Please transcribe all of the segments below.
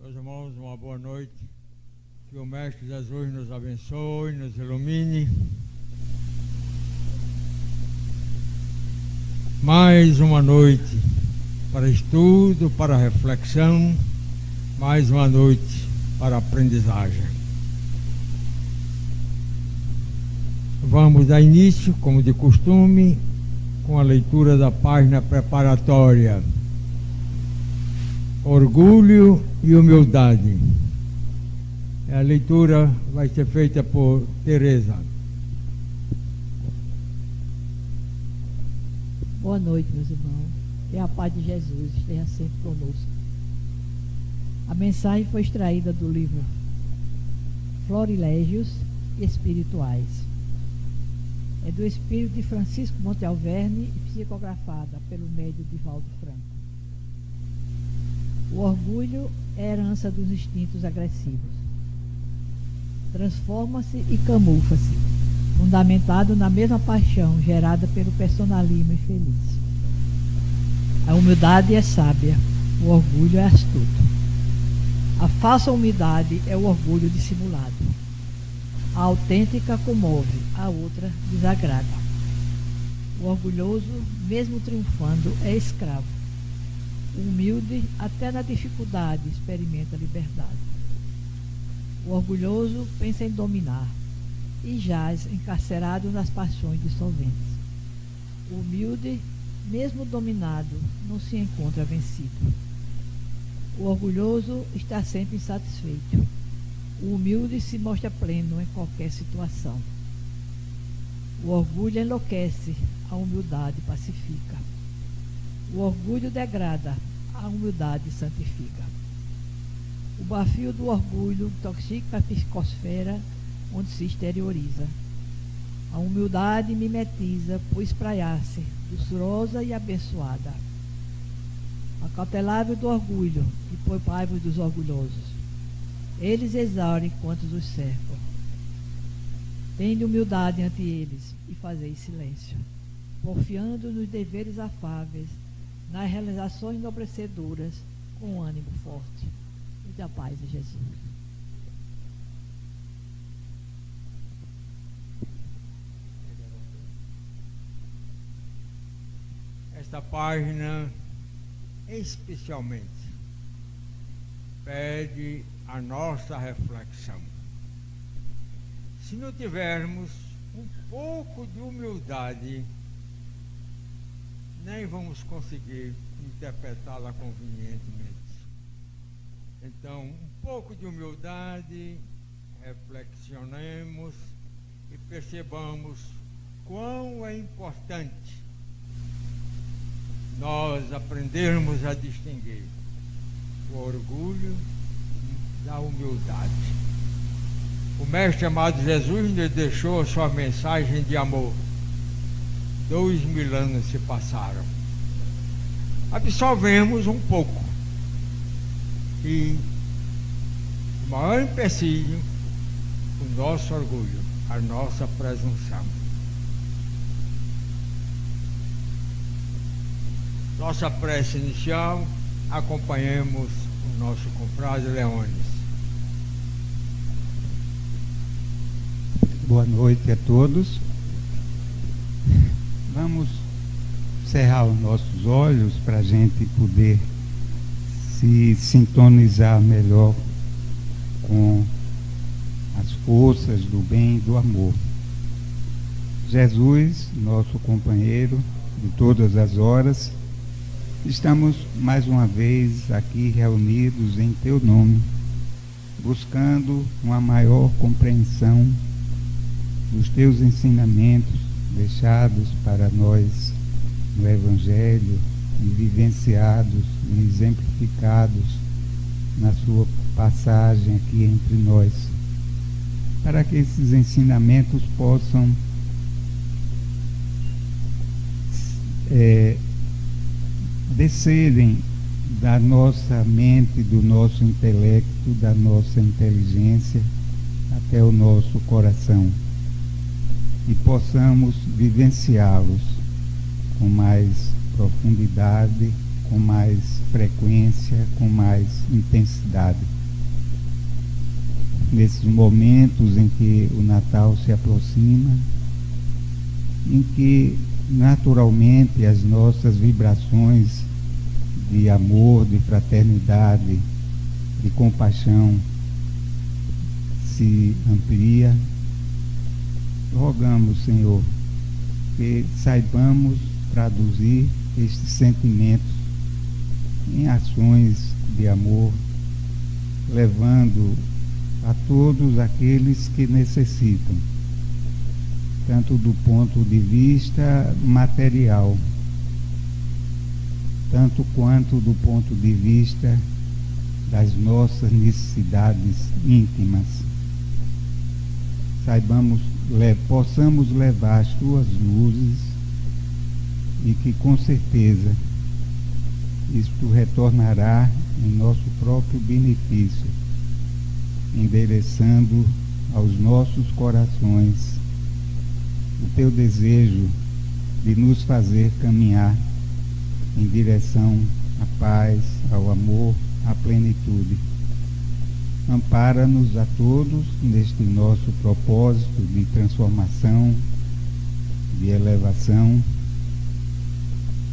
Meus irmãos, uma boa noite. Que o Mestre Jesus nos abençoe, nos ilumine. Mais uma noite para estudo, para reflexão, mais uma noite para aprendizagem. Vamos dar início, como de costume, com a leitura da página preparatória. Orgulho e humildade. A leitura vai ser feita por Tereza. Boa noite, meus irmãos. Que a paz de Jesus esteja sempre conosco. A mensagem foi extraída do livro Florilégios Espirituais. É do espírito de Francisco Monte Alverne e psicografada pelo médium Divaldo Franco. O orgulho é a herança dos instintos agressivos. Transforma-se e camufla-se, fundamentado na mesma paixão gerada pelo personalismo infeliz. A humildade é sábia, o orgulho é astuto. A falsa humildade é o orgulho dissimulado. A autêntica comove, a outra desagrada. O orgulhoso, mesmo triunfando, é escravo. O humilde, até na dificuldade, experimenta liberdade. O orgulhoso pensa em dominar e jaz encarcerado nas paixões dissolventes. O humilde, mesmo dominado, não se encontra vencido. O orgulhoso está sempre insatisfeito. O humilde se mostra pleno em qualquer situação. O orgulho enlouquece, a humildade pacifica. O orgulho degrada, a humildade santifica. O bafio do orgulho intoxica a psicosfera onde se exterioriza. A humildade mimetiza por espraiar-se, doçurosa e abençoada. Acautelável do orgulho e poupai-vos dos orgulhosos. Eles exaurem quantos os cercam. Tende humildade ante eles e fazei silêncio, porfiando nos deveres afáveis, nas realizações enobrecedoras, com ânimo forte. Muita paz de Jesus. Esta página, especialmente, pede a nossa reflexão. Se não tivermos um pouco de humildade, nem vamos conseguir interpretá-la convenientemente. Então, um pouco de humildade, reflexionemos e percebamos quão é importante nós aprendermos a distinguir o orgulho da humildade. O Mestre amado Jesus nos deixou a sua mensagem de amor. 2000 anos se passaram. Absorvemos um pouco. E o maior empecilho, o nosso orgulho, a nossa presunção. Nossa prece inicial, acompanhemos o nosso confrade Leones. Boa noite a todos. Vamos cerrar os nossos olhos para a gente poder se sintonizar melhor com as forças do bem e do amor. Jesus, nosso companheiro de todas as horas, estamos mais uma vez aqui reunidos em Teu nome, buscando uma maior compreensão dos Teus ensinamentos deixados para nós no Evangelho e vivenciados e exemplificados na sua passagem aqui entre nós, para que esses ensinamentos possam descerem da nossa mente, do nosso intelecto, da nossa inteligência até o nosso coração e possamos vivenciá-los com mais profundidade, com mais frequência, com mais intensidade. Nesses momentos em que o Natal se aproxima, em que naturalmente as nossas vibrações de amor, de fraternidade, de compaixão se amplia, rogamos, Senhor, que saibamos traduzir estes sentimentos em ações de amor, levando a todos aqueles que necessitam, tanto do ponto de vista material, tanto quanto do ponto de vista das nossas necessidades íntimas. Possamos levar as tuas luzes e que com certeza isto retornará em nosso próprio benefício, endereçando aos nossos corações o teu desejo de nos fazer caminhar em direção à paz, ao amor, à plenitude. Ampara-nos a todos neste nosso propósito de transformação, de elevação,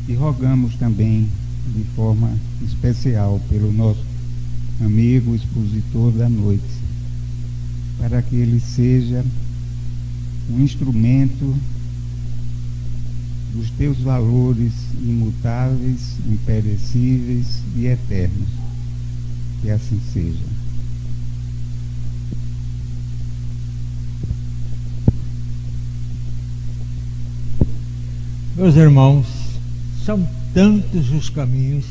e rogamos também de forma especial pelo nosso amigo expositor da noite, para que ele seja um instrumento dos teus valores imutáveis, imperecíveis e eternos. Que assim seja. Meus irmãos, são tantos os caminhos.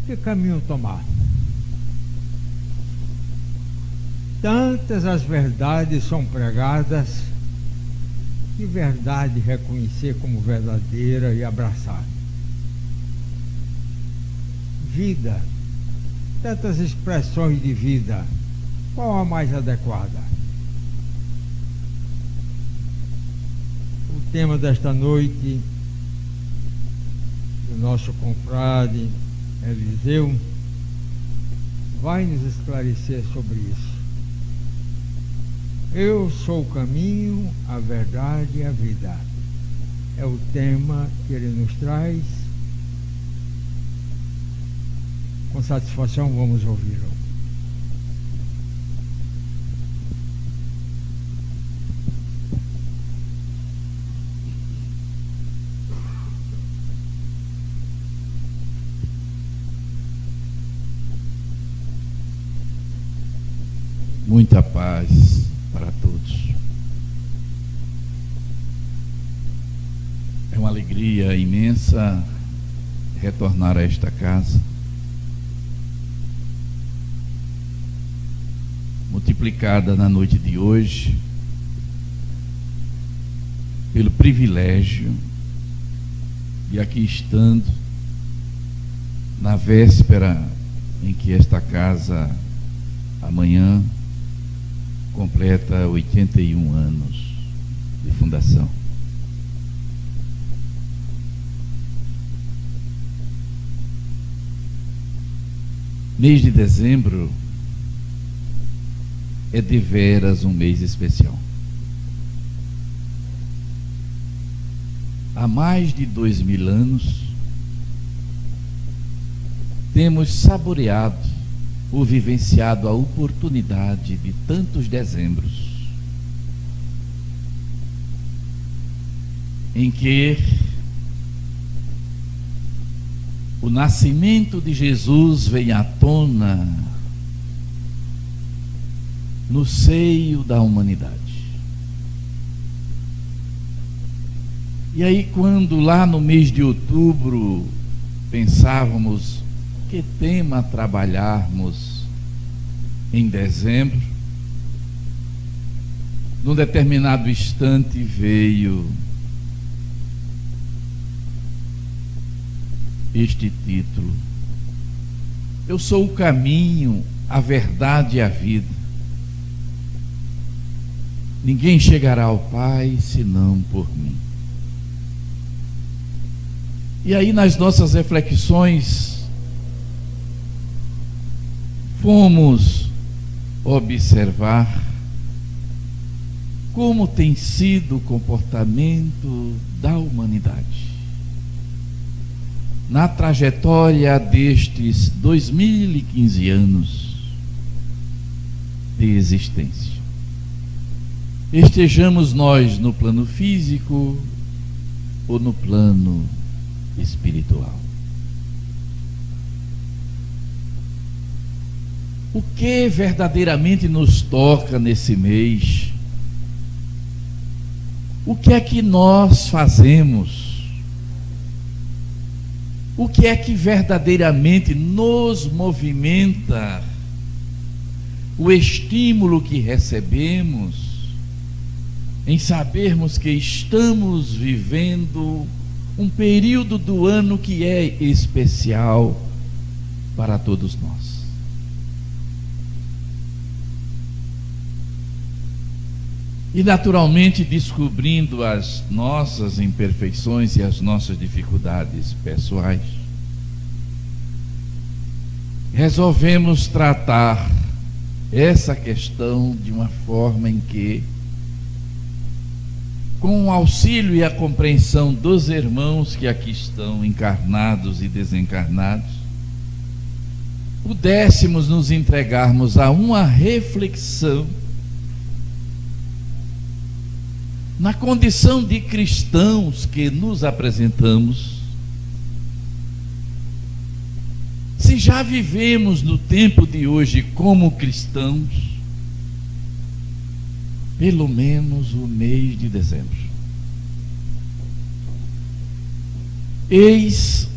Que caminho tomar? Tantas as verdades são pregadas, que verdade reconhecer como verdadeira e abraçar? Vida, tantas expressões de vida, qual a mais adequada? O tema desta noite do nosso confrade Eliseu vai nos esclarecer sobre isso. Eu sou o caminho, a verdade e a vida. É o tema que ele nos traz. Com satisfação vamos ouvi-lo. Muita paz para todos. É uma alegria imensa retornar a esta casa, multiplicada na noite de hoje pelo privilégio de aqui estando na véspera em que esta casa amanhã completa 81 anos de fundação. Mês de dezembro é deveras um mês especial. Há mais de 2000 anos temos saboreado ou vivenciado a oportunidade de tantos dezembros em que o nascimento de Jesus vem à tona no seio da humanidade. E aí, quando lá no mês de outubro pensávamos que tema trabalharmos em dezembro, num determinado instante veio este título: Eu sou o caminho, a verdade e a vida. Ninguém chegará ao Pai senão por mim. E aí, nas nossas reflexões, fomos observar como tem sido o comportamento da humanidade na trajetória destes 2015 anos de existência. Estejamos nós no plano físico ou no plano espiritual. O que verdadeiramente nos toca nesse mês? O que é que nós fazemos? O que é que verdadeiramente nos movimenta? O estímulo que recebemos em sabermos que estamos vivendo um período do ano que é especial para todos nós. E naturalmente, descobrindo as nossas imperfeições e as nossas dificuldades pessoais, resolvemos tratar essa questão de uma forma em que, com o auxílio e a compreensão dos irmãos que aqui estão encarnados e desencarnados, pudéssemos nos entregarmos a uma reflexão na condição de cristãos que nos apresentamos, se já vivemos no tempo de hoje como cristãos, pelo menos o mês de dezembro. Eis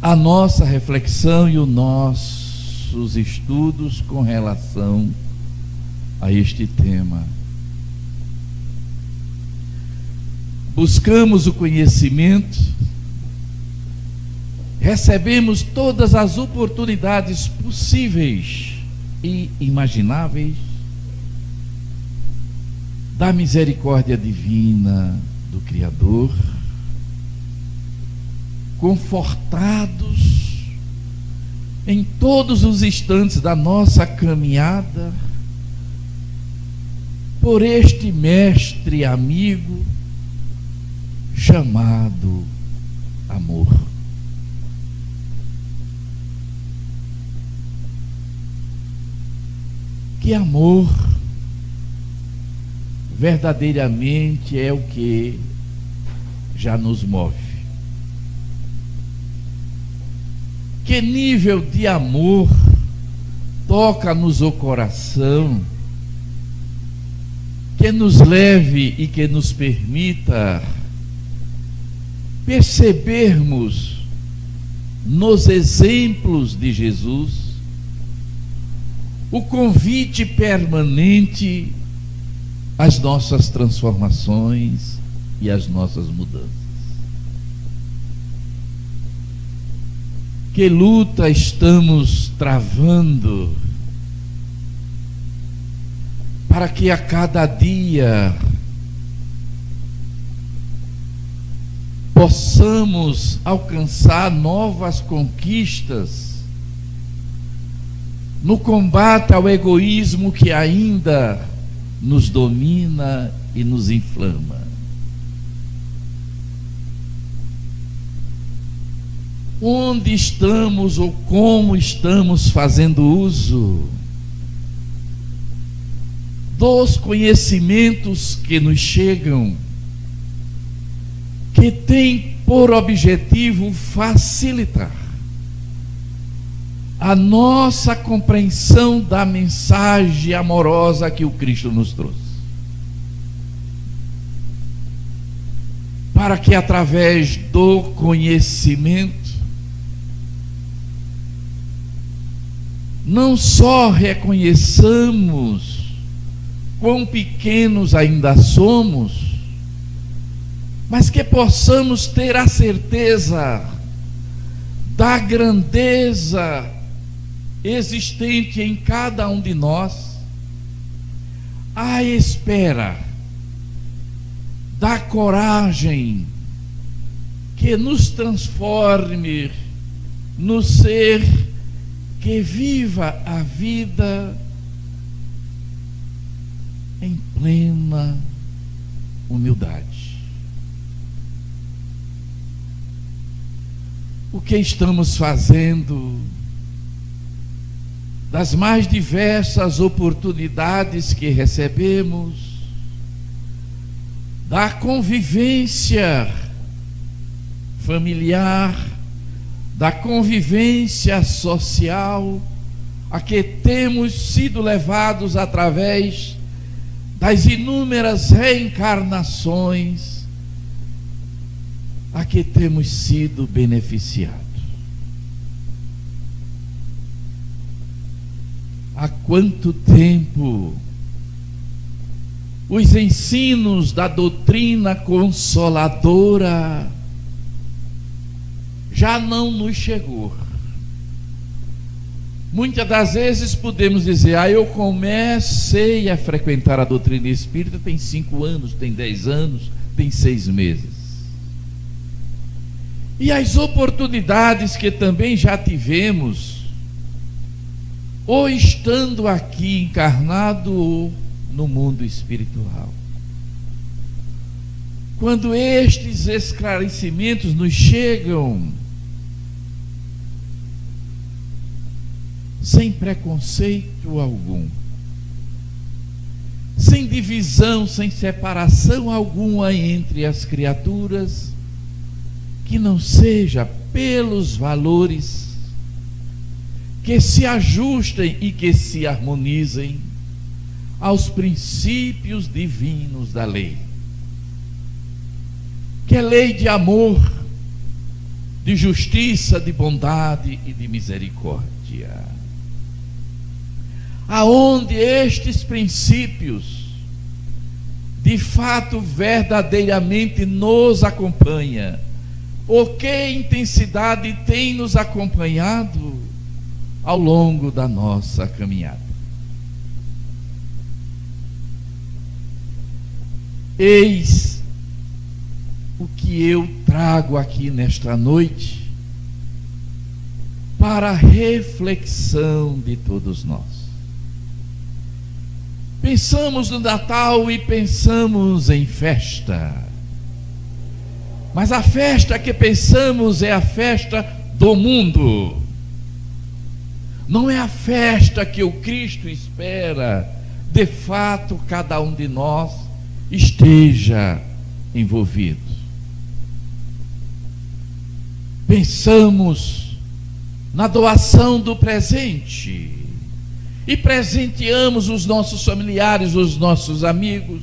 a nossa reflexão e os nossos estudos com relação a este tema. Buscamos o conhecimento, recebemos todas as oportunidades possíveis e imagináveis da misericórdia divina do Criador, confortados em todos os instantes da nossa caminhada por este mestre amigo chamado amor. Que amor verdadeiramente é o que já nos move. Que nível de amor toca-nos o coração, que nos leve e que nos permita percebermos nos exemplos de Jesus o convite permanente às nossas transformações e às nossas mudanças. Que luta estamos travando para que a cada dia possamos alcançar novas conquistas no combate ao egoísmo que ainda nos domina e nos inflama. Onde estamos ou como estamos fazendo uso dos conhecimentos que nos chegam, que tem por objetivo facilitar a nossa compreensão da mensagem amorosa que o Cristo nos trouxe, para que através do conhecimento não só reconheçamos quão pequenos ainda somos, mas que possamos ter a certeza da grandeza existente em cada um de nós, à espera da coragem que que nos transforme no ser que viva a vida em plena humildade. O que estamos fazendo das mais diversas oportunidades que recebemos, da convivência familiar, da convivência social, a que temos sido levados através das inúmeras reencarnações, a que temos sido beneficiados. Há quanto tempo os ensinos da doutrina consoladora já não nos chegou. Muitas das vezes podemos dizer: eu comecei a frequentar a doutrina espírita tem 5 anos, tem 10 anos, tem 6 meses. E as oportunidades que também já tivemos, ou estando aqui encarnado ou no mundo espiritual. Quando estes esclarecimentos nos chegam, sem preconceito algum, sem divisão, sem separação alguma entre as criaturas, que não seja pelos valores que se ajustem e que se harmonizem aos princípios divinos da lei, que é lei de amor, de justiça, de bondade e de misericórdia. Aonde estes princípios de fato verdadeiramente nos acompanham, ou que intensidade tem nos acompanhado ao longo da nossa caminhada. Eis o que eu trago aqui nesta noite para a reflexão de todos nós. Pensamos no Natal e pensamos em festa, mas a festa que pensamos é a festa do mundo. Não é a festa que o Cristo espera, de fato, cada um de nós esteja envolvido. Pensamos na doação do presente e presenteamos os nossos familiares, os nossos amigos.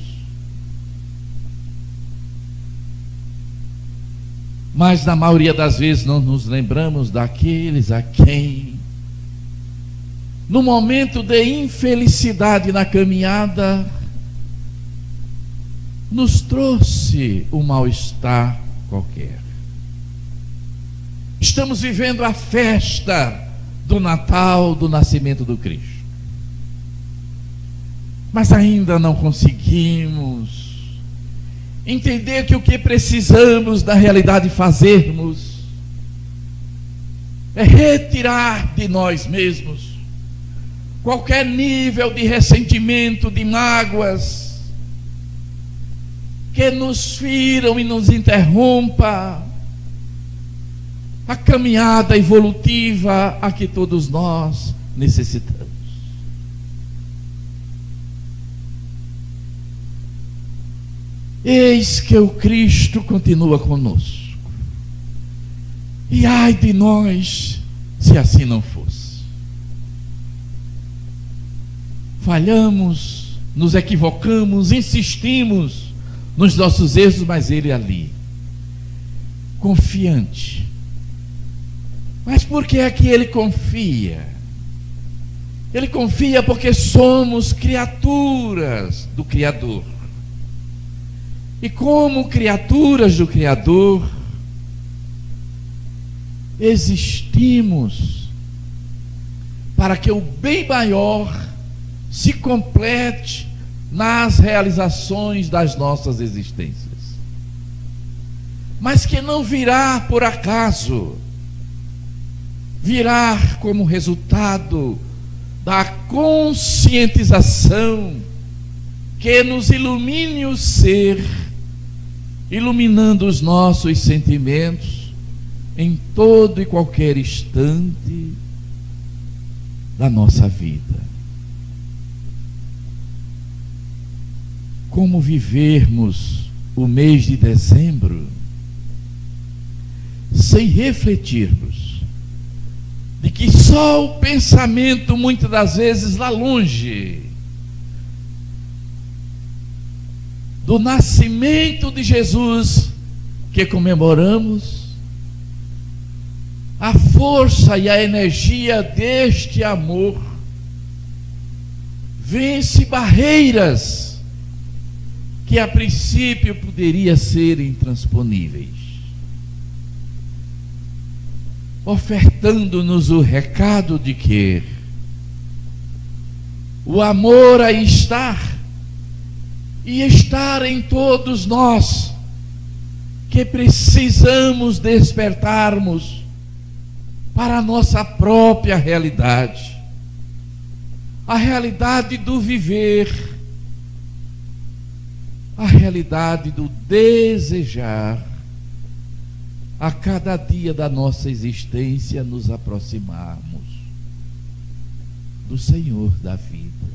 Mas na maioria das vezes não nos lembramos daqueles a quem, no momento de infelicidade na caminhada, nos trouxe um mal-estar qualquer. Estamos vivendo a festa do Natal, do nascimento do Cristo, mas ainda não conseguimos entender que o que precisamos na realidade fazermos é retirar de nós mesmos qualquer nível de ressentimento, de mágoas que nos firam e nos interrompa a caminhada evolutiva a que todos nós necessitamos. Eis que o Cristo continua conosco. E ai de nós se assim não fosse. Falhamos, nos equivocamos, insistimos nos nossos erros, mas Ele ali, confiante. Mas por que é que Ele confia? Ele confia porque somos criaturas do Criador. E como criaturas do Criador, existimos para que o bem maior se complete nas realizações das nossas existências. mas que não virá por acaso, virá como resultado da conscientização que nos ilumine o ser, iluminando os nossos sentimentos em todo e qualquer instante da nossa vida. Como vivermos o mês de dezembro sem refletirmos de que só o pensamento, muitas das vezes lá longe, do nascimento de Jesus que comemoramos, a força e a energia deste amor vence barreiras que a princípio poderiam ser intransponíveis, ofertando-nos o recado de que o amor aí está, e estar em todos nós, que precisamos despertarmos para a nossa própria realidade, a realidade do viver, a realidade do desejar, a cada dia da nossa existência nos aproximarmos do Senhor da vida.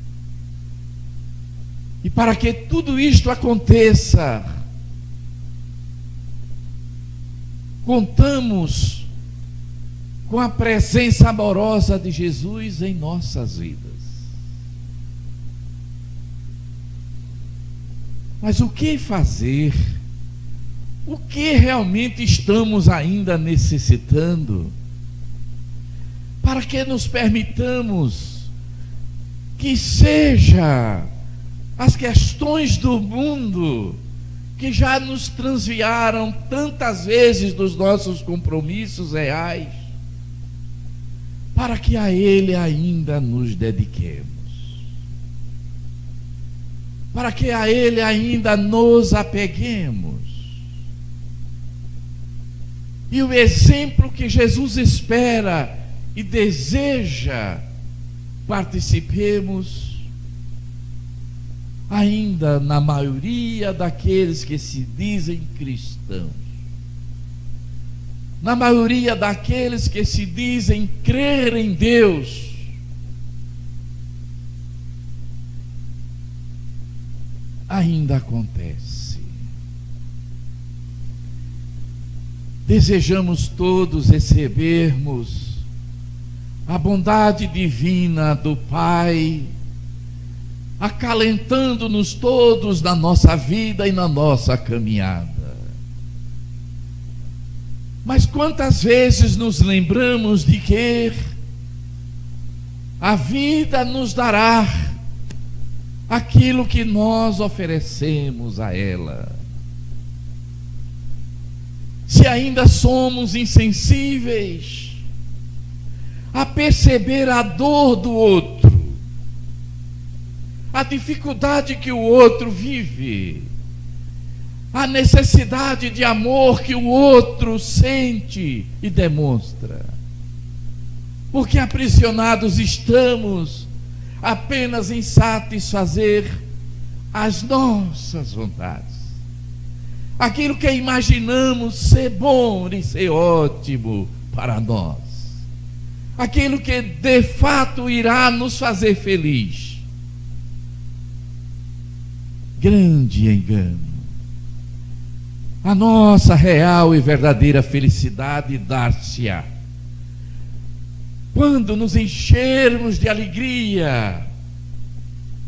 E para que tudo isto aconteça, contamos com a presença amorosa de Jesus em nossas vidas. Mas o que fazer? O que realmente estamos ainda necessitando para que nos permitamos que seja as questões do mundo que já nos transviaram tantas vezes dos nossos compromissos reais, para que a Ele ainda nos dediquemos, para que a Ele ainda nos apeguemos. E o exemplo que Jesus espera e deseja participemos, ainda na maioria daqueles que se dizem cristãos, na maioria daqueles que se dizem crer em Deus, ainda acontece. Desejamos todos recebermos a bondade divina do Pai, acalentando-nos todos na nossa vida e na nossa caminhada. Mas quantas vezes nos lembramos de que a vida nos dará aquilo que nós oferecemos a ela? Se ainda somos insensíveis a perceber a dor do outro, a dificuldade que o outro vive, a necessidade de amor que o outro sente e demonstra, porque aprisionados estamos apenas em satisfazer as nossas vontades, aquilo que imaginamos ser bom e ser ótimo para nós, aquilo que de fato irá nos fazer feliz. Grande engano. A nossa real e verdadeira felicidade dar-se-á quando nos enchermos de alegria,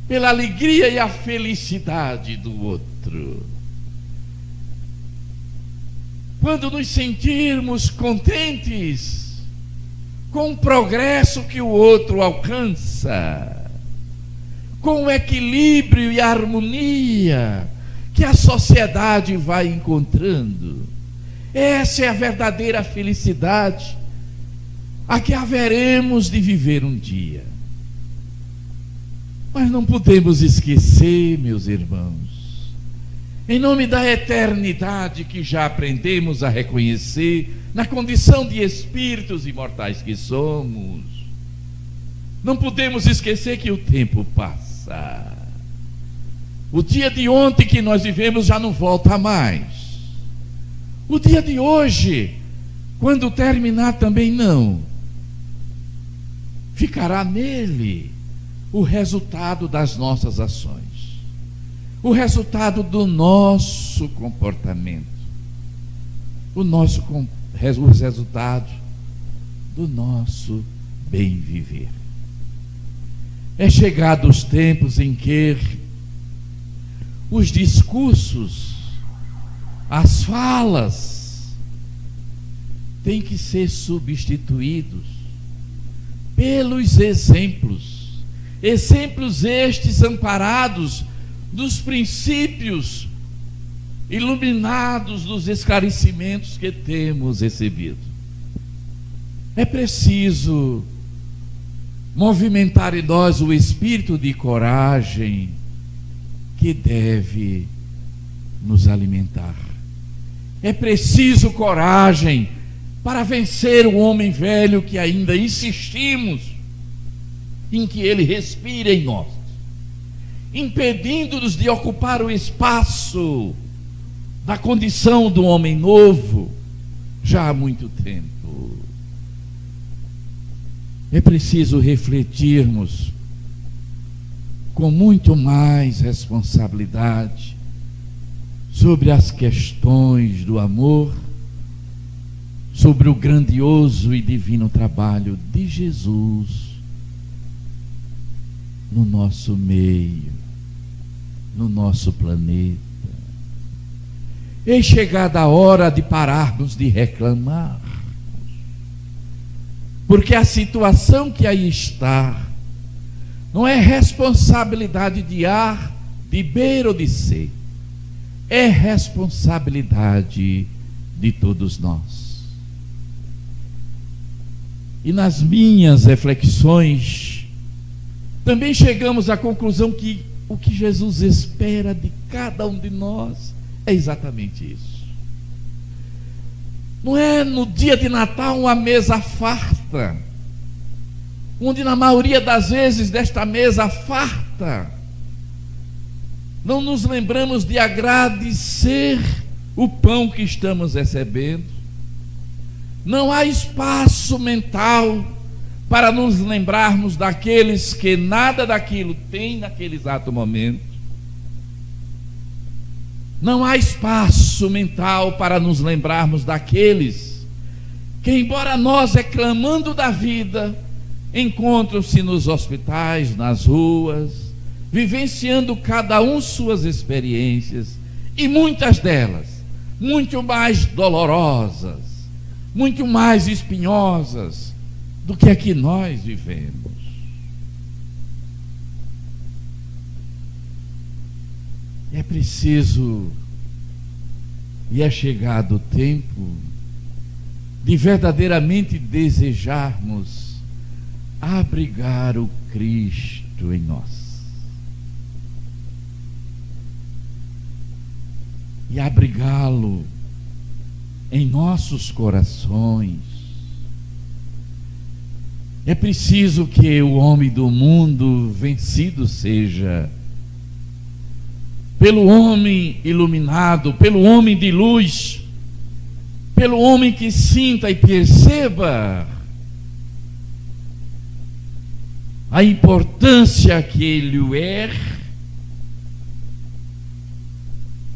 pela alegria e a felicidade do outro, quando nos sentirmos contentes com o progresso que o outro alcança, com o equilíbrio e a harmonia que a sociedade vai encontrando. Essa é a verdadeira felicidade a que haveremos de viver um dia. Mas não podemos esquecer, meus irmãos, em nome da eternidade que já aprendemos a reconhecer na condição de espíritos imortais que somos, não podemos esquecer que o tempo passa. O dia de ontem que nós vivemos já não volta mais. O dia de hoje, quando terminar, também não. Ficará nele o resultado das nossas ações, o resultado do nosso comportamento, o resultado do nosso bem viver. É chegado os tempos em que os discursos, as falas, têm que ser substituídos pelos exemplos. Exemplos estes amparados dos princípios iluminados dos esclarecimentos que temos recebido. É preciso movimentar em nós o espírito de coragem que deve nos alimentar. É preciso coragem para vencer o homem velho que ainda insistimos em que ele respire em nós, impedindo-nos de ocupar o espaço da condição do homem novo já há muito tempo. É preciso refletirmos com muito mais responsabilidade sobre as questões do amor, sobre o grandioso e divino trabalho de Jesus no nosso meio, no nosso planeta. É chegada a hora de pararmos de reclamar, porque a situação que aí está não é responsabilidade de A, de B ou de C, é responsabilidade de todos nós. E nas minhas reflexões também chegamos à conclusão que o que Jesus espera de cada um de nós é exatamente isso. Não é no dia de Natal uma mesa farta, onde na maioria das vezes desta mesa farta não nos lembramos de agradecer o pão que estamos recebendo. Não há espaço mental para nos lembrarmos daqueles que nada daquilo têm naquele exato momento. Não há espaço mental para nos lembrarmos daqueles que, embora nós reclamando da vida, encontram-se nos hospitais, nas ruas, vivenciando cada um suas experiências, e muitas delas muito mais dolorosas, muito mais espinhosas do que a que nós vivemos. É preciso, e é chegado o tempo, de verdadeiramente desejarmos abrigar o Cristo em nós. E abrigá-lo em nossos corações. É preciso que o homem do mundo vencido seja pelo homem iluminado, pelo homem de luz, pelo homem que sinta e perceba a importância que ele é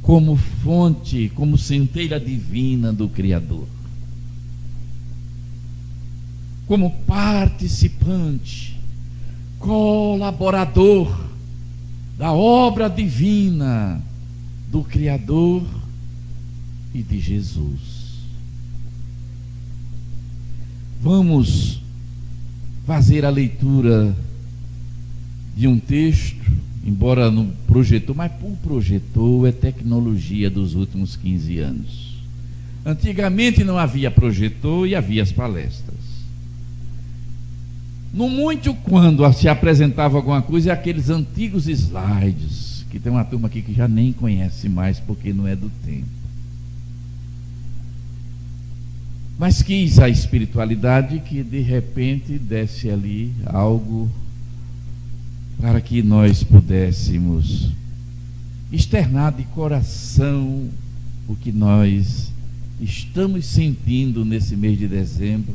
como fonte, como centelha divina do Criador, como participante, colaborador da obra divina do Criador e de Jesus. Vamos fazer a leitura de um texto, embora no projetor, mas o projetor é tecnologia dos últimos 15 anos. Antigamente não havia projetor e havia as palestras. No muito, quando se apresentava alguma coisa, aqueles antigos slides que tem uma turma aqui que já nem conhece mais porque não é do tempo. Mas quis a espiritualidade que de repente desse ali algo para que nós pudéssemos externar de coração o que nós estamos sentindo nesse mês de dezembro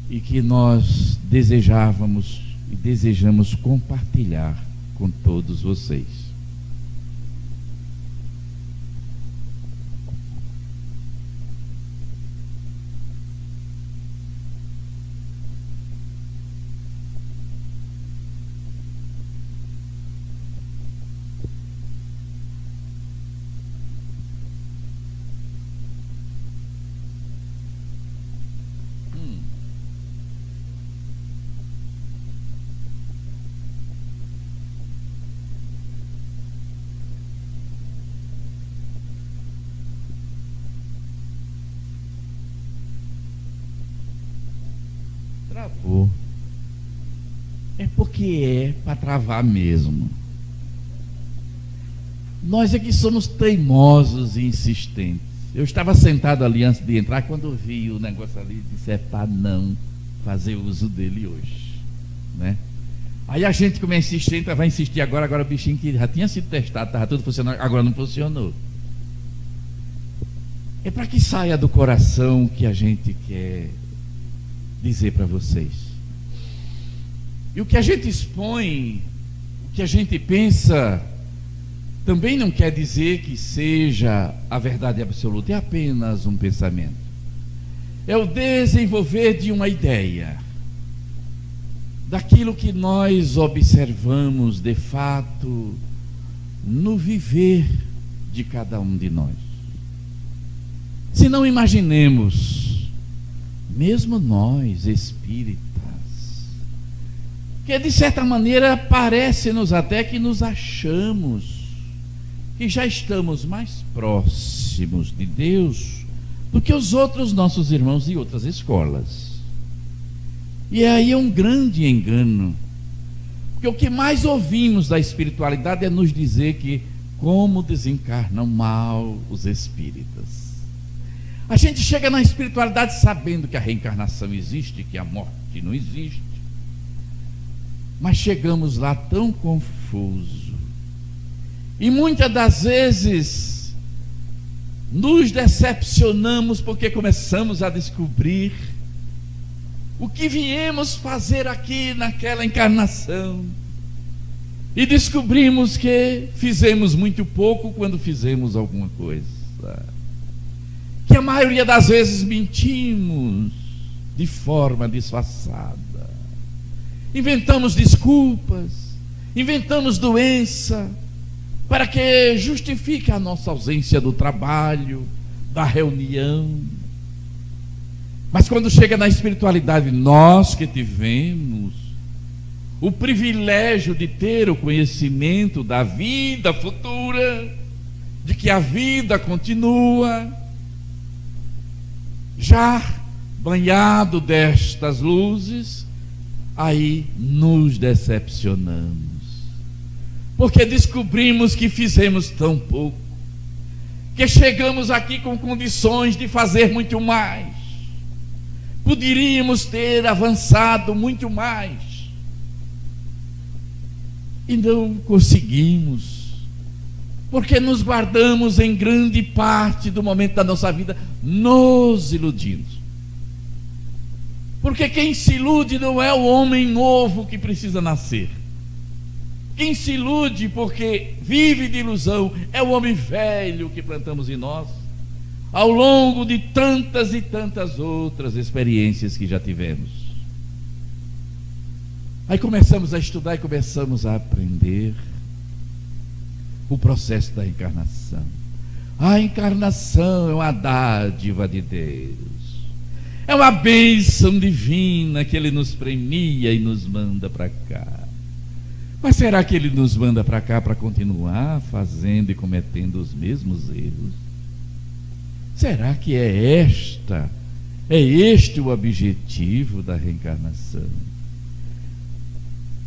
e que nós desejávamos e desejamos compartilhar com todos vocês. Travou. É porque é para travar mesmo. Nós é que somos teimosos e insistentes. Eu estava sentado ali antes de entrar, quando vi o negócio ali, disse: é para não fazer uso dele hoje, né? Aí a gente, como é insistente, vai insistir agora o bichinho que já tinha sido testado, estava tudo funcionando, agora não funcionou. É para que saia do coração que a gente quer dizer para vocês. E o que a gente expõe, o que a gente pensa, também não quer dizer que seja a verdade absoluta, é apenas um pensamento. É o desenvolver de uma ideia, daquilo que nós observamos de fato no viver de cada um de nós. Se não imaginemos, mesmo nós espíritas, que de certa maneira parece-nos até que nos achamos que já estamos mais próximos de Deus do que os outros nossos irmãos de outras escolas. E aí é um grande engano, porque o que mais ouvimos da espiritualidade é nos dizer que como desencarnam mal os espíritas. A gente chega na espiritualidade sabendo que a reencarnação existe, que a morte não existe, mas chegamos lá tão confuso, e muitas das vezes nos decepcionamos porque começamos a descobrir o que viemos fazer aqui naquela encarnação, e descobrimos que fizemos muito pouco quando fizemos alguma coisa, que a maioria das vezes mentimos de forma disfarçada, inventamos desculpas, inventamos doença para que justifique a nossa ausência do trabalho, da reunião. Mas quando chega na espiritualidade, nós que tivemos o privilégio de ter o conhecimento da vida futura, de que a vida continua, já banhado destas luzes, aí nos decepcionamos, porque descobrimos que fizemos tão pouco, que chegamos aqui com condições de fazer muito mais, poderíamos ter avançado muito mais, e não conseguimos, porque nos guardamos em grande parte do momento da nossa vida nos iludindo. Porque quem se ilude não é o homem novo que precisa nascer. Quem se ilude porque vive de ilusão é o homem velho que plantamos em nós, ao longo de tantas e tantas outras experiências que já tivemos. Aí começamos a estudar e começamos a aprender o processo da encarnação. A encarnação é uma dádiva de Deus, é uma bênção divina que Ele nos premia e nos manda para cá. Mas será que Ele nos manda para cá para continuar fazendo e cometendo os mesmos erros? Será que é este o objetivo da reencarnação?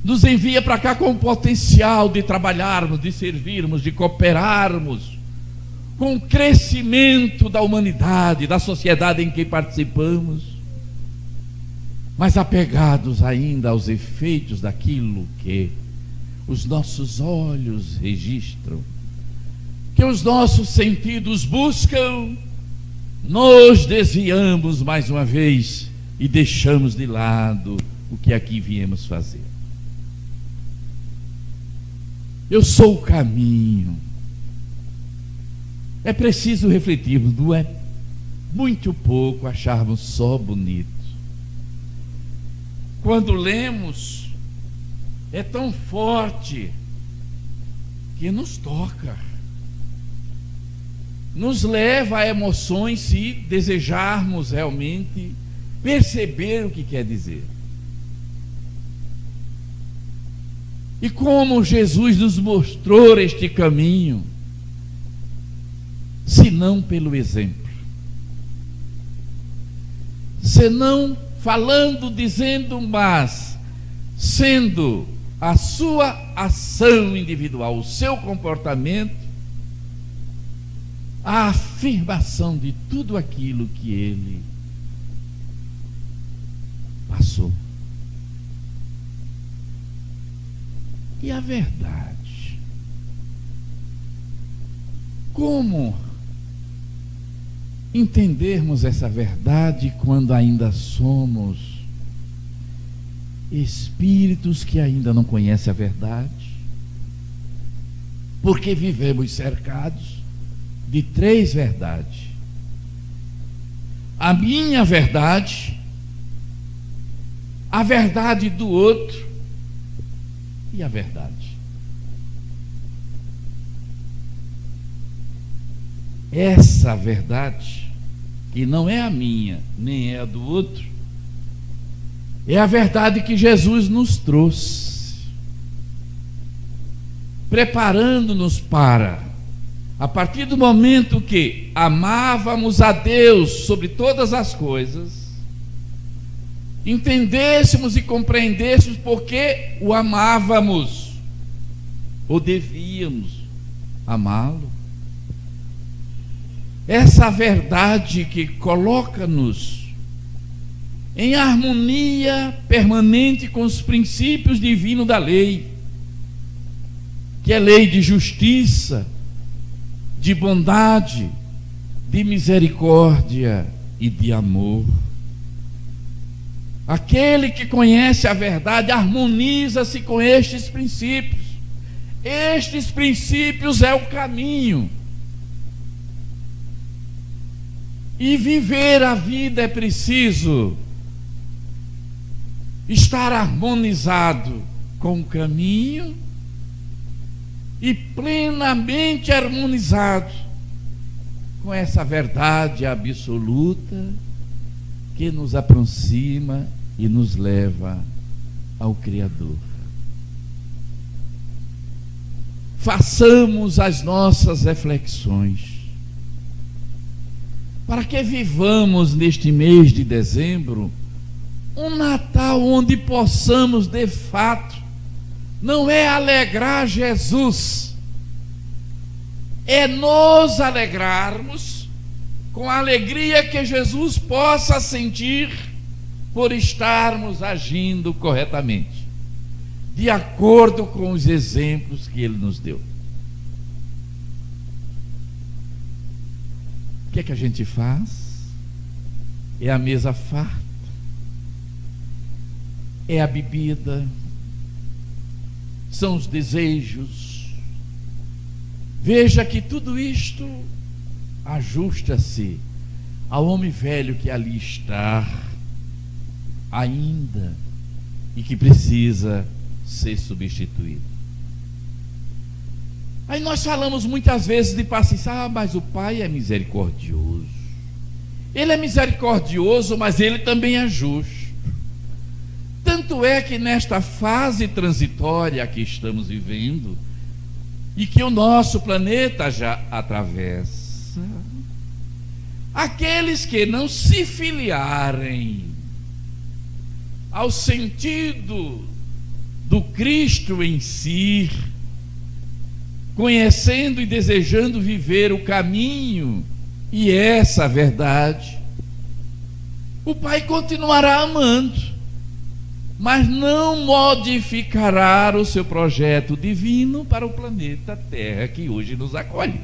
nos envia para cá com o potencial de trabalharmos, de servirmos, de cooperarmos com o crescimento da humanidade, da sociedade em que participamos, mas apegados ainda aos efeitos daquilo que os nossos olhos registram, que os nossos sentidos buscam, nos desviamos mais uma vez e deixamos de lado o que aqui viemos fazer. Eu sou o caminho. É preciso refletirmos, não é muito pouco acharmos só bonito. Quando lemos, é tão forte que nos toca, nos leva a emoções se desejarmos realmente perceber o que quer dizer. E como Jesus nos mostrou este caminho, se não pelo exemplo, se não falando, dizendo, mas sendo a sua ação individual, o seu comportamento, a afirmação de tudo aquilo que ele passou. E a verdade? Como entendermos essa verdade quando ainda somos espíritos que ainda não conhecem a verdade? Porque vivemos cercados de 3 verdades: a minha verdade, a verdade do outro e a verdade. Essa verdade, que não é a minha, nem é a do outro, é a verdade que Jesus nos trouxe, preparando-nos para, a partir do momento que amávamos a Deus sobre todas as coisas, entendêssemos e compreendêssemos porque o amávamos, ou devíamos amá-lo. Essa verdade que coloca-nos em harmonia permanente com os princípios divinos da lei, que é lei de justiça, de bondade, de misericórdia e de amor. Aquele que conhece a verdade harmoniza-se com estes princípios. Estes princípios é o caminho. E viver a vida é preciso estar harmonizado com o caminho e plenamente harmonizado com essa verdade absoluta que nos aproxima e nos leva ao Criador. Façamos as nossas reflexões para que vivamos neste mês de dezembro um Natal onde possamos de fato, não é alegrar Jesus, é nos alegrarmos com a alegria que Jesus possa sentir por estarmos agindo corretamente, de acordo com os exemplos que Ele nos deu. O que é que a gente faz? É a mesa farta, é a bebida, são os desejos. Veja que tudo isto ajusta-se ao homem velho que ali está ainda e que precisa ser substituído. Aí nós falamos muitas vezes de paciência, mas o Pai é misericordioso. Ele é misericordioso, mas Ele também é justo. Tanto é que nesta fase transitória que estamos vivendo, e que o nosso planeta já atravessa, aqueles que não se filiarem ao sentido do Cristo em si, conhecendo e desejando viver o caminho e essa verdade, o Pai continuará amando, mas não modificará o seu projeto divino para o planeta Terra que hoje nos acolhe.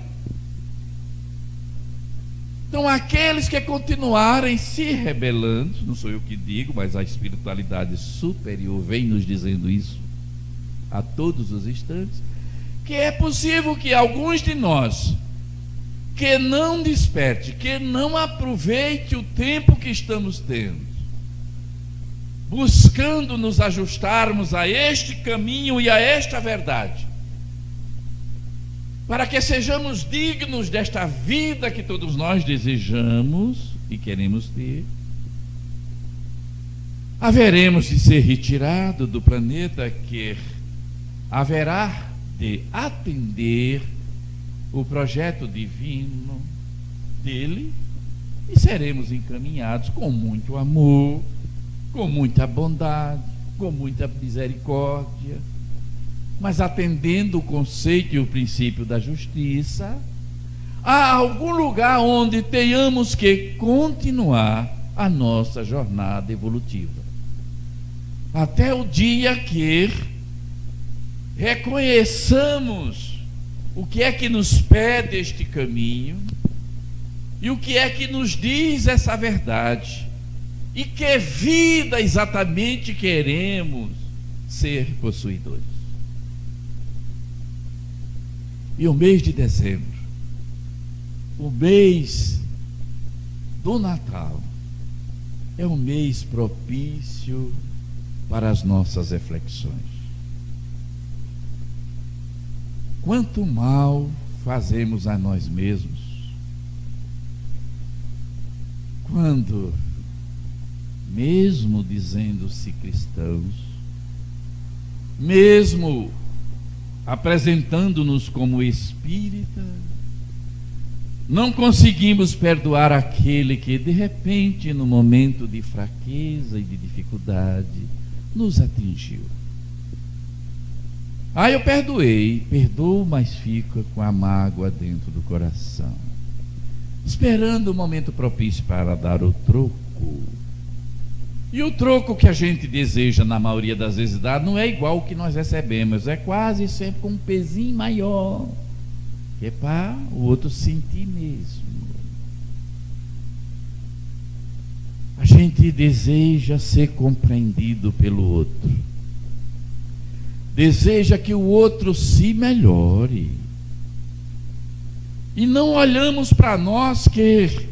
Então, aqueles que continuarem se rebelando, não sou eu que digo, mas a espiritualidade superior vem nos dizendo isso a todos os instantes, que é possível que alguns de nós que não desperte, que não aproveite o tempo que estamos tendo, buscando nos ajustarmos a este caminho e a esta verdade, para que sejamos dignos desta vida que todos nós desejamos e queremos ter, haveremos de ser retirado do planeta que haverá de atender o projeto divino dele, e seremos encaminhados com muito amor, com muita bondade, com muita misericórdia, mas atendendo o conceito e o princípio da justiça, a algum lugar onde tenhamos que continuar a nossa jornada evolutiva, até o dia que reconheçamos o que é que nos pede este caminho e o que é que nos diz essa verdade, e que vida exatamente queremos ser possuidores. E o mês de dezembro, o mês do Natal, é um mês propício para as nossas reflexões. Quanto mal fazemos a nós mesmos quando, mesmo dizendo-se cristãos, mesmo apresentando-nos como espíritas, não conseguimos perdoar aquele que de repente, no momento de fraqueza e de dificuldade, nos atingiu. Eu perdoei, perdoo, mas fica com a mágoa dentro do coração, esperando o momento propício para dar o troco. E o troco que a gente deseja, na maioria das vezes, dar, não é igual o que nós recebemos, é quase sempre com um pezinho maior, que é para o outro sentir mesmo. A gente deseja ser compreendido pelo outro, deseja que o outro se melhore, e não olhamos para nós, que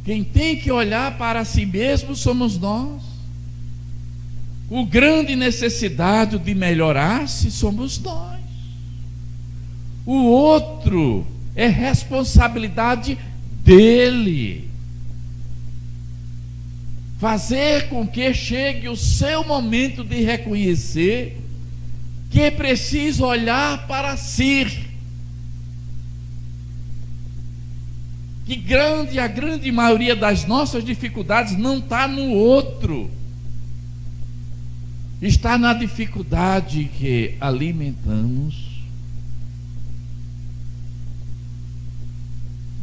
quem tem que olhar para si mesmo somos nós. O grande necessitado de melhorar-se somos nós. O outro é responsabilidade dele. Fazer com que chegue o seu momento de reconhecer que é preciso olhar para si. Que a grande maioria das nossas dificuldades não está no outro, está na dificuldade que alimentamos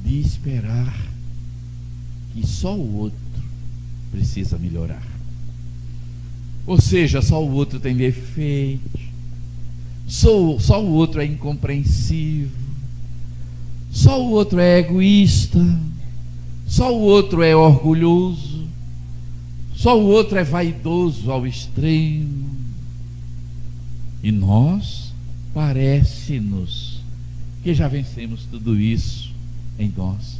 de esperar que só o outro precisa melhorar. Ou seja, só o outro tem defeito, só o outro é incompreensível, só o outro é egoísta, só o outro é orgulhoso, só o outro é vaidoso ao extremo. E nós, parece-nos que já vencemos tudo isso em nós.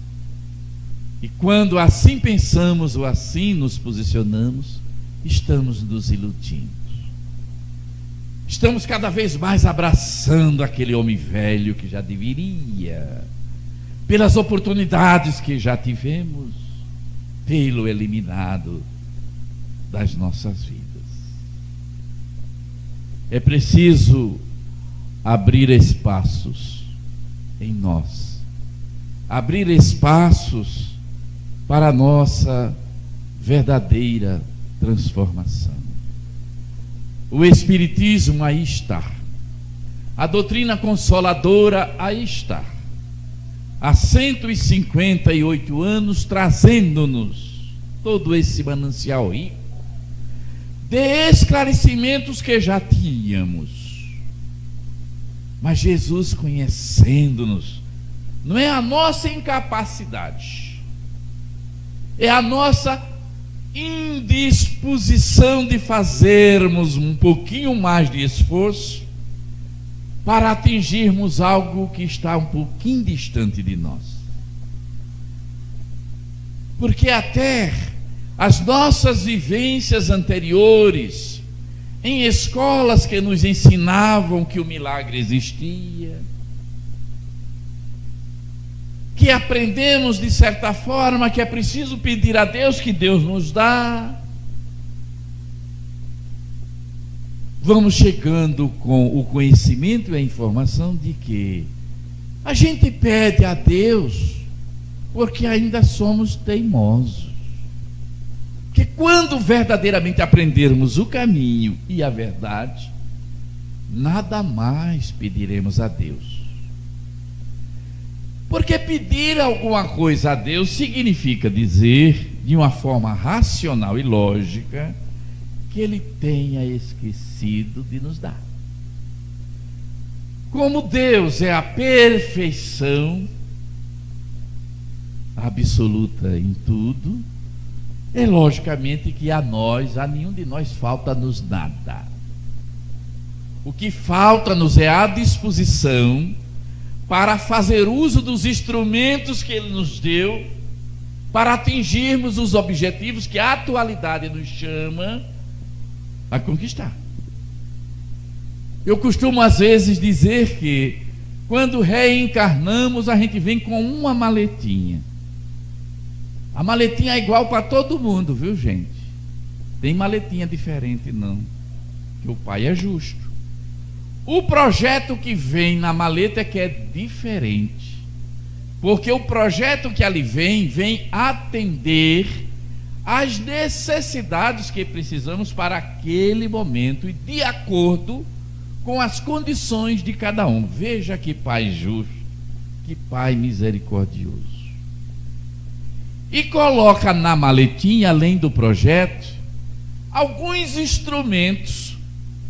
E quando assim pensamos ou assim nos posicionamos, estamos nos iludindo. Estamos cada vez mais abraçando aquele homem velho que já deveria, pelas oportunidades que já tivemos, tê-lo eliminado das nossas vidas. É preciso abrir espaços em nós, abrir espaços para a nossa verdadeira transformação. O Espiritismo aí está. A doutrina consoladora aí está. Há 158 anos trazendo-nos todo esse manancial rico de esclarecimentos que já tínhamos. Mas Jesus, conhecendo-nos, não é a nossa incapacidade, é a nossa indisposição de fazermos um pouquinho mais de esforço para atingirmos algo que está um pouquinho distante de nós. Porque até as nossas vivências anteriores, em escolas que nos ensinavam que o milagre existia, que aprendemos de certa forma que é preciso pedir a Deus que Deus nos dá, vamos chegando com o conhecimento e a informação de que a gente pede a Deus porque ainda somos teimosos. Que quando verdadeiramente aprendermos o caminho e a verdade, nada mais pediremos a Deus. Porque pedir alguma coisa a Deus significa dizer, de uma forma racional e lógica, que Ele tenha esquecido de nos dar. Como Deus é a perfeição absoluta em tudo, é logicamente que a nenhum de nós falta-nos nada. O que falta-nos é a disposição para fazer uso dos instrumentos que Ele nos deu, para atingirmos os objetivos que a atualidade nos chama a conquistar. Eu costumo às vezes dizer que quando reencarnamos a gente vem com uma maletinha. A maletinha é igual para todo mundo, viu, gente? Tem maletinha diferente não, que o Pai é justo. O projeto que vem na maleta é que é diferente, porque o projeto que ali vem atender as necessidades que precisamos para aquele momento e de acordo com as condições de cada um. Veja que Pai justo, que Pai misericordioso. E coloca na maletinha, além do projeto, alguns instrumentos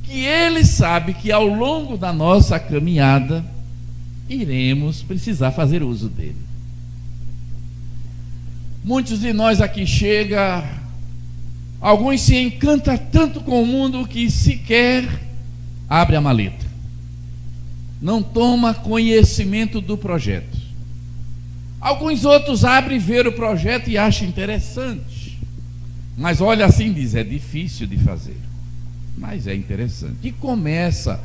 que Ele sabe que ao longo da nossa caminhada iremos precisar fazer uso dele. Muitos de nós aqui chegam, alguns se encantam tanto com o mundo que sequer abre a maleta, não toma conhecimento do projeto. Alguns outros abrem ver o projeto e acham interessante, mas olha assim e diz, é difícil de fazer, mas é interessante. E começa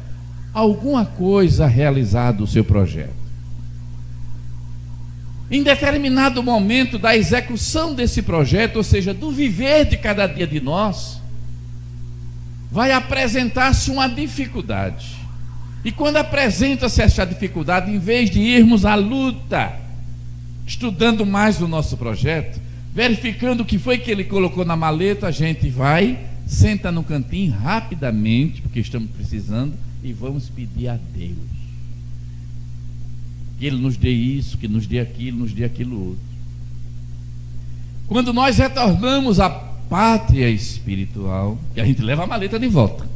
alguma coisa a realizar do seu projeto. Em determinado momento da execução desse projeto, ou seja, do viver de cada dia de nós, vai apresentar-se uma dificuldade. E quando apresenta-se essa dificuldade, em vez de irmos à luta, estudando mais o nosso projeto, verificando o que foi que Ele colocou na maleta, a gente vai, senta no cantinho rapidamente, porque estamos precisando, e vamos pedir a Deus que Ele nos dê isso, que nos dê aquilo outro. Quando nós retornamos à pátria espiritual, que a gente leva a maleta de volta,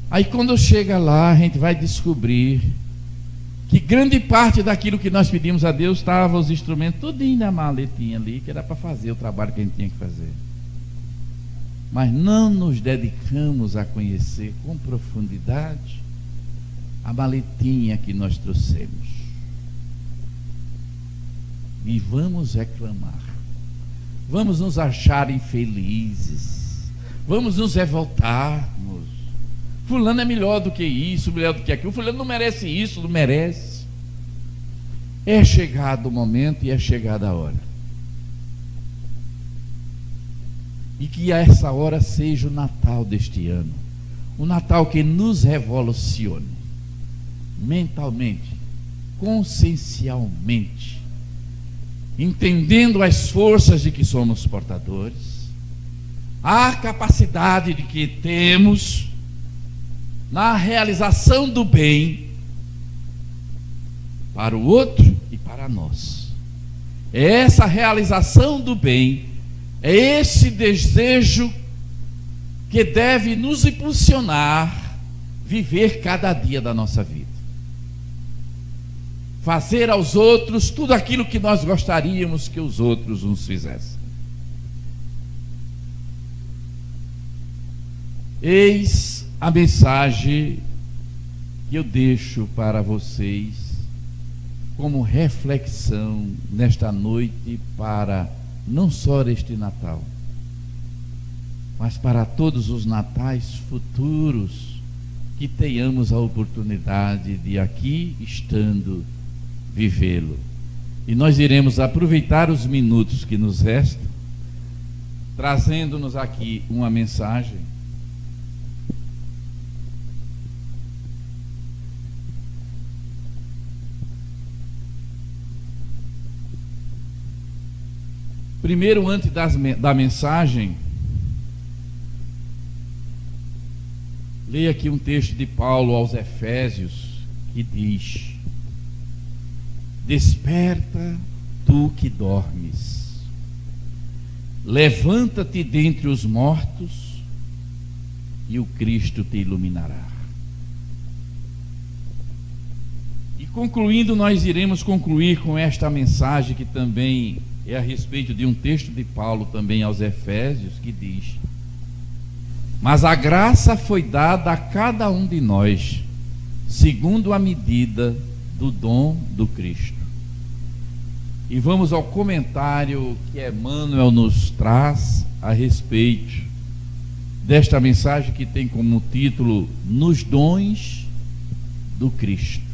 aí quando chega lá, a gente vai descobrir que grande parte daquilo que nós pedimos a Deus estava os instrumentos tudinho na maletinha ali, que era para fazer o trabalho que a gente tinha que fazer. Mas não nos dedicamos a conhecer com profundidade a maletinha que nós trouxemos. E vamos reclamar, vamos nos achar infelizes, vamos nos revoltarmos. Fulano é melhor do que isso, melhor do que aquilo, fulano não merece isso, não merece. É chegado o momento e é chegada a hora. E que essa hora seja o Natal deste ano, um Natal que nos revolucione mentalmente, consciencialmente, entendendo as forças de que somos portadores, a capacidade de que temos na realização do bem para o outro e para nós. É essa realização do bem, é esse desejo que deve nos impulsionar viver cada dia da nossa vida. Fazer aos outros tudo aquilo que nós gostaríamos que os outros nos fizessem. Eis a mensagem que eu deixo para vocês como reflexão nesta noite, para não só este Natal, mas para todos os natais futuros que tenhamos a oportunidade de aqui estando vivê-lo. E nós iremos aproveitar os minutos que nos restam, trazendo-nos aqui uma mensagem primeiro, antes da mensagem, leia aqui um texto de Paulo aos Efésios, que diz: desperta, tu que dormes, levanta-te dentre os mortos, e o Cristo te iluminará. E concluindo, nós iremos concluir com esta mensagem, que também é a respeito de um texto de Paulo também aos Efésios, que diz: mas a graça foi dada a cada um de nós, segundo a medida do dom do Cristo. E vamos ao comentário que Emmanuel nos traz a respeito desta mensagem, que tem como título Nos Dons do Cristo.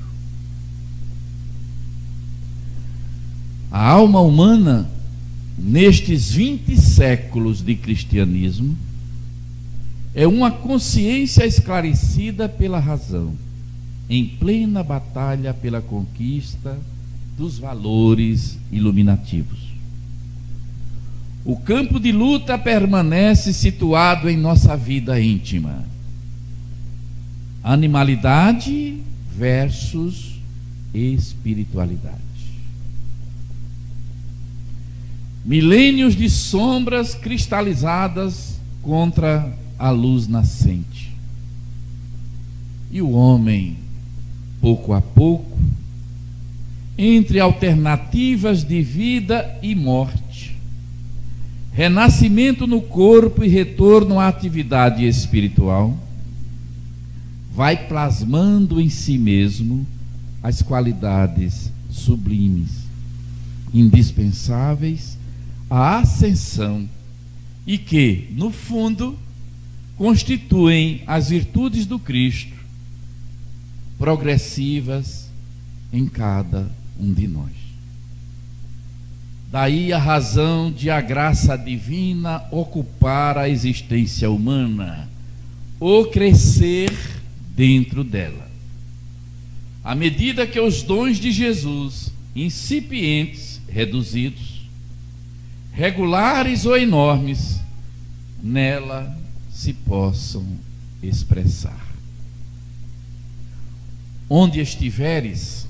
A alma humana, nestes 20 séculos de cristianismo, é uma consciência esclarecida pela razão, em plena batalha pela conquista dos valores iluminativos. O campo de luta permanece situado em nossa vida íntima. Animalidade versus espiritualidade. Milênios de sombras cristalizadas contra a luz nascente. E o homem, pouco a pouco, entre alternativas de vida e morte, renascimento no corpo e retorno à atividade espiritual, vai plasmando em si mesmo as qualidades sublimes, indispensáveis à ascensão, e que, no fundo, constituem as virtudes do Cristo, progressivas em cada um de nós. Daí a razão de a graça divina ocupar a existência humana, ou crescer dentro dela. À medida que os dons de Jesus, incipientes, reduzidos, regulares ou enormes, nela se possam expressar. Onde estiveres,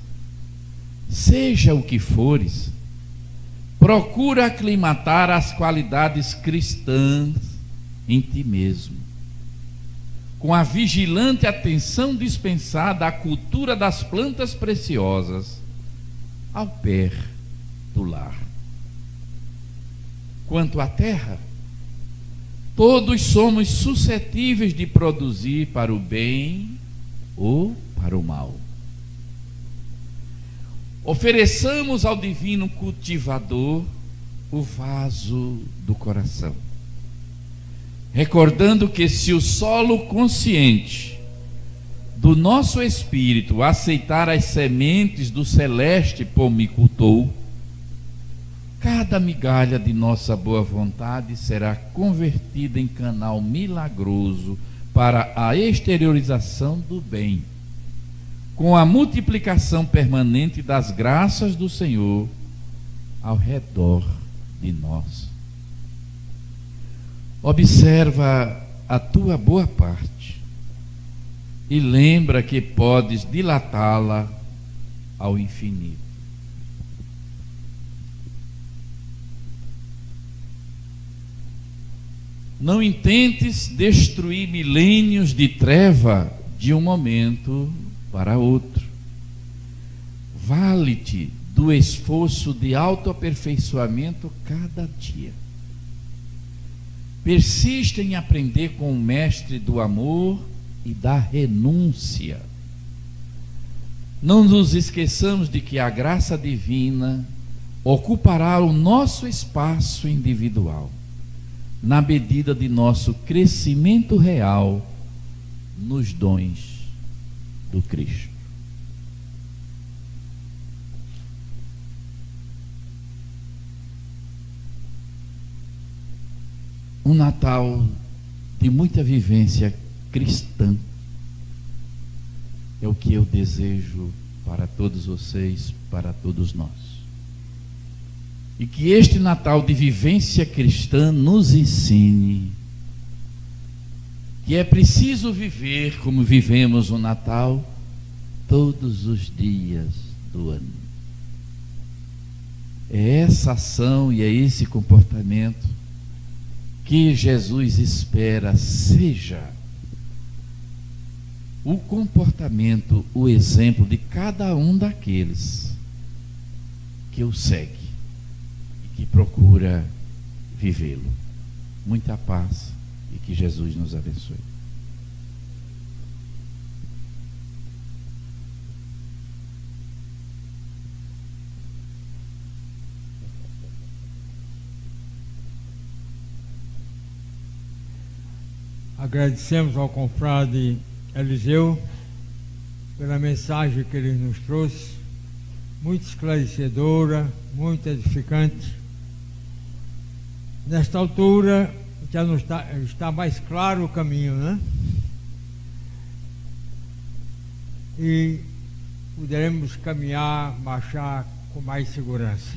seja o que fores, procura aclimatar as qualidades cristãs em ti mesmo, com a vigilante atenção dispensada à cultura das plantas preciosas ao pé do lar. Quanto à terra, todos somos suscetíveis de produzir para o bem ou para o mal. Ofereçamos ao divino cultivador o vaso do coração, recordando que se o solo consciente do nosso espírito aceitar as sementes do celeste pomicultor, cada migalha de nossa boa vontade será convertida em canal milagroso para a exteriorização do bem, com a multiplicação permanente das graças do Senhor ao redor de nós. Observa a tua boa parte e lembra que podes dilatá-la ao infinito. Não intentes destruir milênios de treva de um momento para outro. Vale-te do esforço de autoaperfeiçoamento cada dia. Persista em aprender com o mestre do amor e da renúncia. Não nos esqueçamos de que a graça divina ocupará o nosso espaço individual, na medida de nosso crescimento real nos dons do Cristo. Um Natal de muita vivência cristã é o que eu desejo para todos vocês, para todos nós. E que este Natal de vivência cristã nos ensine que é preciso viver como vivemos o Natal todos os dias do ano. É essa ação e é esse comportamento que Jesus espera seja o comportamento, o exemplo de cada um daqueles que o segue e que procura vivê-lo. Muita paz e que Jesus nos abençoe. Agradecemos ao confrade Eliseu pela mensagem que ele nos trouxe, muito esclarecedora, muito edificante. Nesta altura já não está mais claro o caminho, né? E poderemos caminhar, marchar com mais segurança.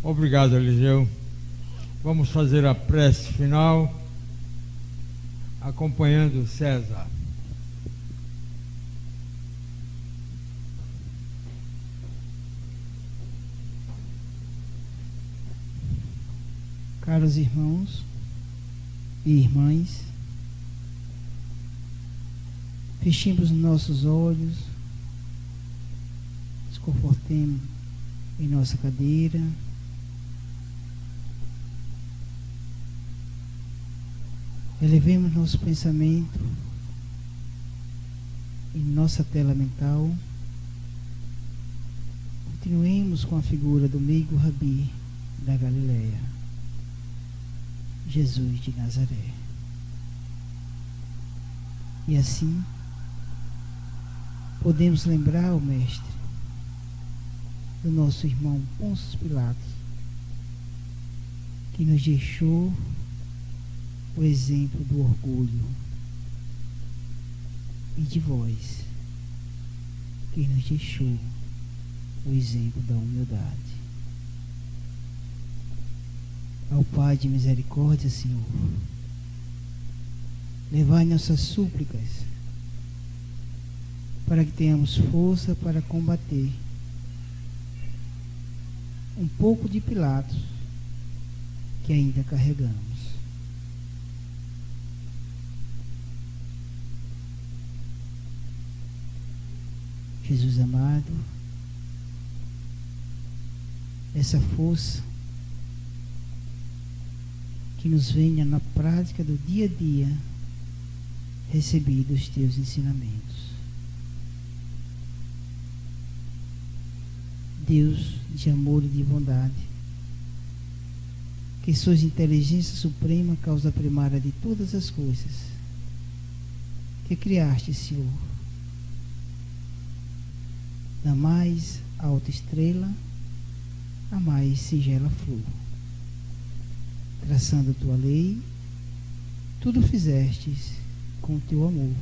Obrigado, Eliseu. Vamos fazer a prece final, acompanhando César. Caros irmãos e irmãs, fechemos nossos olhos, nos confortemos em nossa cadeira, elevemos nosso pensamento em nossa tela mental, continuemos com a figura do meigo Rabi da Galileia, Jesus de Nazaré. E assim podemos lembrar o Mestre do nosso irmão Pôncio Pilatos, que nos deixou o exemplo do orgulho, e de vós, que nos deixou o exemplo da humildade. Ao Pai de misericórdia, Senhor, levai nossas súplicas para que tenhamos força para combater um pouco de Pilatos que ainda carregamos. Jesus amado, essa força que nos venha na prática do dia a dia, recebido os teus ensinamentos. Deus de amor e de bondade, que sois inteligência suprema, causa primária de todas as coisas, que criaste, Senhor, da mais alta estrela a mais singela flor. Traçando tua lei, tudo fizestes com teu amor,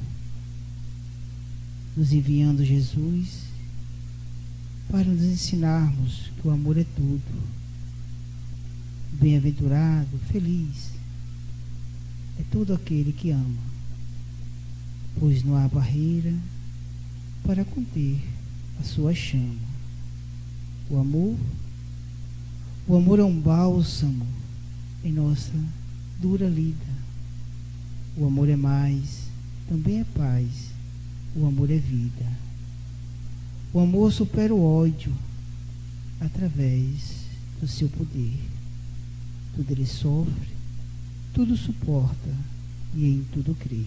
nos enviando Jesus para nos ensinarmos que o amor é tudo. Bem-aventurado, feliz, é todo aquele que ama, pois não há barreira para conter a sua chama. O amor é um bálsamo em nossa dura lida. O amor é mais, também é paz. O amor é vida. O amor supera o ódio através do seu poder. Tudo ele sofre, tudo suporta e em tudo crê.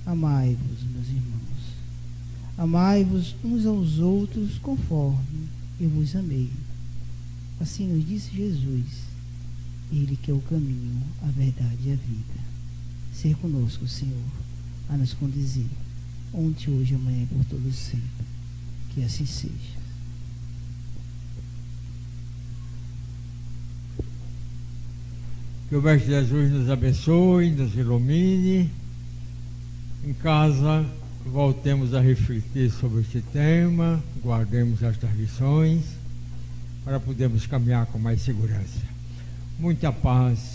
Amai-vos, meus irmãos. Amai-vos uns aos outros conforme eu vos amei. Assim nos disse Jesus, Ele que é o caminho, a verdade e a vida. Ser conosco, Senhor, a nos conduzir, ontem, hoje, amanhã e por todo sempre. Que assim seja. Que o Mestre Jesus nos abençoe, nos ilumine. Em casa, voltemos a refletir sobre este tema, guardemos estas lições para podermos caminhar com mais segurança. Muita paz